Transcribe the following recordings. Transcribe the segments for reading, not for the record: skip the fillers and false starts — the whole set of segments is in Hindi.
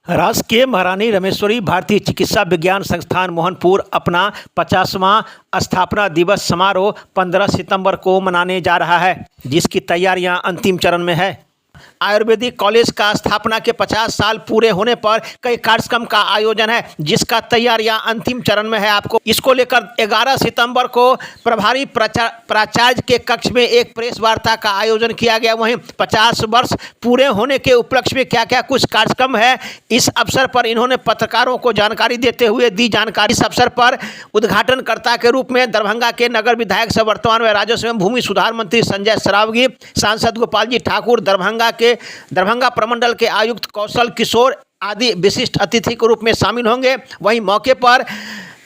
राजकीय महारानी रमेश्वरी भारतीय चिकित्सा विज्ञान संस्थान मोहनपुर अपना 50वां स्थापना दिवस समारोह 15 सितंबर को मनाने जा रहा है, जिसकी तैयारियां अंतिम चरण में है। आयुर्वेदिक कॉलेज का स्थापना के 50 साल पूरे होने पर कई कार्यक्रम का आयोजन है, जिसका तैयारियां अंतिम चरण में है। आपको इसको लेकर 11 सितंबर को प्रभारी प्राचार्य के कक्ष में एक प्रेस वार्ता का आयोजन किया गया। वहीं 50 वर्ष पूरे होने के उपलक्ष्य में क्या क्या कुछ कार्यक्रम है, इस अवसर पर इन्होंने पत्रकारों को जानकारी देते हुए दी जानकारी। इस अवसर पर उद्घाटनकर्ता के रूप में दरभंगा के नगर विधायक से वर्तमान में राजस्व एवं भूमि सुधार मंत्री संजय सरावगी, सांसद गोपाल जी ठाकुर, दरभंगा प्रमंडल के आयुक्त कौशल किशोर आदि विशिष्ट अतिथि के रूप में शामिल होंगे। वहीं मौके पर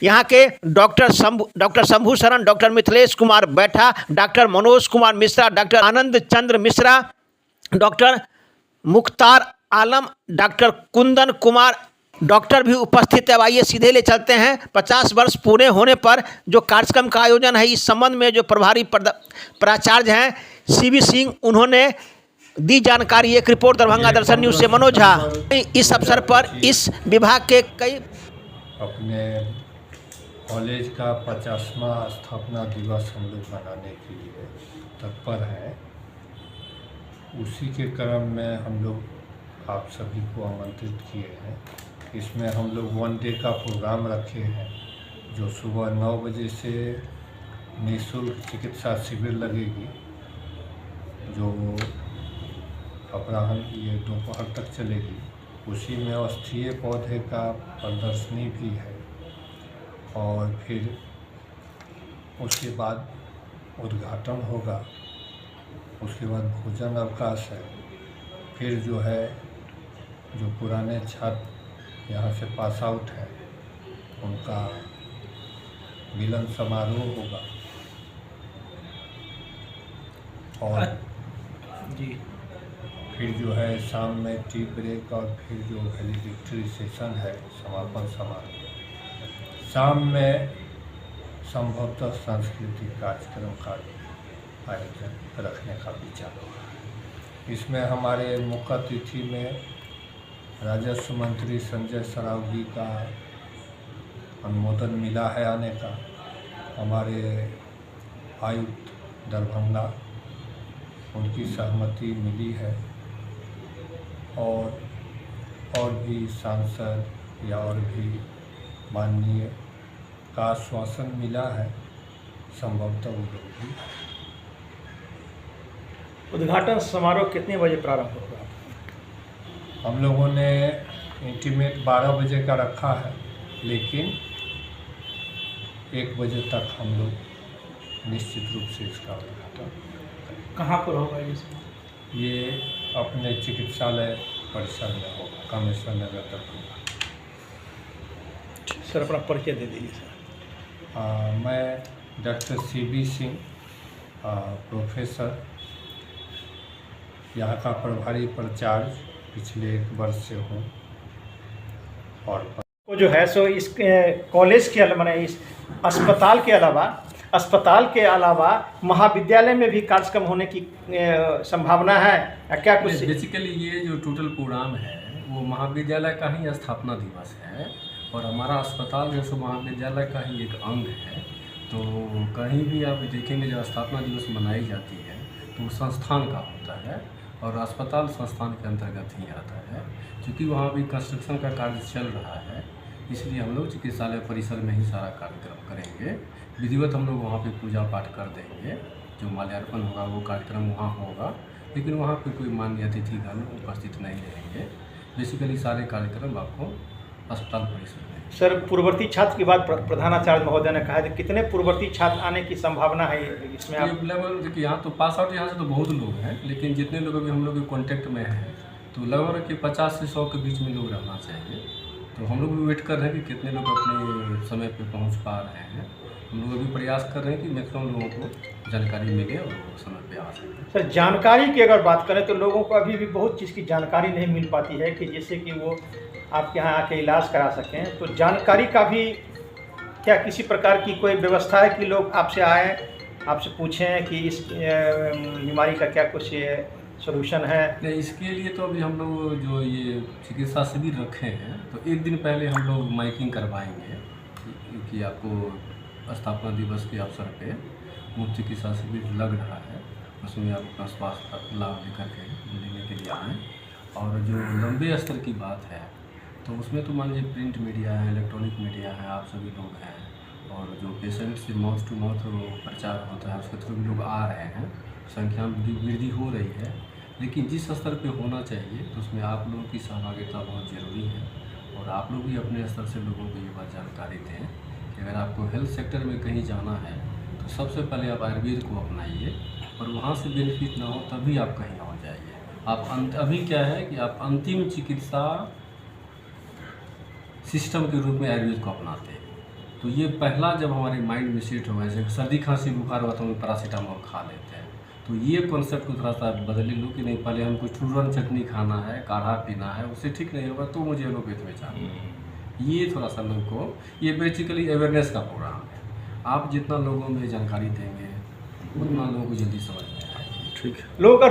यहाँ के डॉक्टर शंभू शरण, डॉक्टर मिथिलेश कुमार बैठा, डॉक्टर मनोज कुमार मिश्रा, डॉक्टर आनंद चंद्र मिश्रा, डॉक्टर मुख्तार आलम, डॉक्टर कुंदन कुमार डॉक्टर भी उपस्थित है। आइए सीधे ले चलते हैं 50 वर्ष पूरे होने पर जो कार्यक्रम का आयोजन है, इस संबंध में जो प्रभारी प्राचार्य हैं सीबी सिंह, उन्होंने दी जानकारी। एक रिपोर्ट दरभंगा दर्शन न्यूज से मनोज झा। इस अवसर पर इस विभाग के कई अपने कॉलेज का 50वां स्थापना दिवस हम लोग मनाने के लिए तत्पर हैं। उसी के क्रम में हम लोग आप सभी को आमंत्रित किए हैं। इसमें हम लोग 1 डे का प्रोग्राम रखे हैं, जो सुबह 9 बजे से निःशुल्क चिकित्सा शिविर लगेगी, जो अपराह्न ये दोपहर तक चलेगी। उसी में औषधीय पौधे का प्रदर्शनी भी है, और फिर उसके बाद उद्घाटन होगा। उसके बाद भोजन अवकाश है। फिर जो है, जो पुराने छात्र यहाँ से पास आउट हैं, उनका मिलन समारोह होगा। और जी फिर जो है शाम में टी ब्रेक, और फिर जो वैलिडिक्टरी सेशन है, समापन समारोह। शाम में संभवतः सांस्कृतिक कार्यक्रम का आयोजन रखने का विचार होगा। इसमें हमारे मुख्य अतिथि में राजस्व मंत्री संजय सरावगी का अनुमोदन मिला है आने का। हमारे आयुक्त दरभंगा, उनकी सहमति मिली है, और भी सांसद या और भी माननीय का आश्वासन मिला है। संभवतः वो लोग भी। उद्घाटन समारोह कितने बजे प्रारंभ होगा? हम लोगों ने इंटीमेट 12 बजे का रखा है, लेकिन 1 बजे तक हम लोग निश्चित रूप से इसका उद्घाटन। कहाँ पर होगा ये अपने चिकित्सालय परिसर में होगा, कामेश्वर नगर दरभंगा। सर अपना परिचय दे दीजिए सर। मैं डॉक्टर सीबी सिंह, प्रोफेसर, यहाँ का प्रभारी प्राचार्य पिछले 1 वर्ष से हूँ। और जो है सो इस कॉलेज के अलावा, इस अस्पताल के अलावा महाविद्यालय में भी कार्यक्रम होने की संभावना है क्या? कुछ बेसिकली ये जो टोटल प्रोग्राम है वो महाविद्यालय का ही स्थापना दिवस है, और हमारा अस्पताल जो सो महाविद्यालय का ही एक अंग है। तो कहीं भी आप देखेंगे जब स्थापना दिवस मनाई जाती है तो संस्थान का होता है, और अस्पताल संस्थान के अंतर्गत ही आता है। क्योंकि वहाँ भी कंस्ट्रक्शन का कार्य चल रहा है, इसलिए हम लोग चिकित्सालय परिसर में ही सारा कार्यक्रम करेंगे। विधिवत हम लोग वहाँ पे पूजा पाठ कर देंगे। जो माल्यार्पण होगा वो कार्यक्रम वहाँ होगा, लेकिन वहाँ पे कोई मान्य अतिथिगण उपस्थित नहीं रहेंगे। बेसिकली सारे कार्यक्रम आपको अस्पताल परिसर में। सर, पूर्ववर्ती छात्र की बात प्रधानाचार्य महोदय ने कहा है, कितने पूर्ववर्ती छात्र आने की संभावना है इसमें? आप लेवल देखिए, यहाँ तो पास आउट यहाँ से तो बहुत लोग हैं, लेकिन जितने लोग अभी हम लोग के कॉन्टेक्ट में हैं तो लगभग कि 50 से 100 के बीच में लोग रहना चाहिए। तो हम लोग भी वेट कर रहे हैं कि कितने लोग अपने समय पे पहुंच पा रहे हैं। हम लोग अभी प्रयास कर रहे हैं कि मैक्सिमम लोगों को जानकारी मिले और वो समय पे आ सकें। सर, जानकारी की अगर बात करें तो लोगों को अभी भी बहुत चीज़ की जानकारी नहीं मिल पाती है कि जिससे कि वो आपके यहाँ आके इलाज करा सकें। तो जानकारी का भी क्या किसी प्रकार की कोई व्यवस्था है कि लोग आपसे आएँ, आपसे पूछें कि इस बीमारी का क्या कुछ सोल्यूशन है? नहीं, इसके लिए तो अभी हम लोग जो ये चिकित्सा शिविर रखे हैं तो एक दिन पहले हम लोग माइकिंग करवाएंगे कि आपको स्थापना दिवस के अवसर पे मुफ्त चिकित्सा शिविर लग रहा है, उसमें आप अपना स्वास्थ्य लाभ लेकर के लेने के लिए आएँ। और जो लंबे स्तर की बात है तो उसमें तो मान लीजिए प्रिंट मीडिया है, इलेक्ट्रॉनिक मीडिया है, आप सभी लोग हैं, और जो पेशेंट से माउथ टू माउथ प्रचार होता है उसके थ्रू भी लोग आ रहे हैं, संख्या में वृद्धि हो रही है। लेकिन जिस स्तर पे होना चाहिए तो उसमें आप लोगों की सहभागिता बहुत ज़रूरी है, और आप लोग भी अपने स्तर से लोगों को ये बात जानकारी दें कि अगर आपको हेल्थ सेक्टर में कहीं जाना है तो सबसे पहले आप आयुर्वेद को अपनाइए, और वहाँ से बेनिफिट ना हो तभी आप कहीं और जाइए। आप अभी क्या है कि आप अंतिम चिकित्सा सिस्टम के रूप में आयुर्वेद को अपनाते हैं। तो ये पहला जब हमारे माइंड में सेट होगा, जैसे सर्दी खांसी बुखार हुआ तो हम पैरासीटामोल खा लेते हैं, तो ये कॉन्सेप्ट को थोड़ा सा बदले लो कि नहीं, पहले हमको चूरन चटनी खाना है, काढ़ा पीना है, उससे ठीक नहीं होगा तो मुझे एलोपैथ में जाना है। ये थोड़ा सा लोगों को, ये बेसिकली अवेयरनेस का प्रोग्राम है। आप जितना लोगों में जानकारी देंगे उतना लोगों को जल्दी समझ में आएगा। ठीक है, लोगों का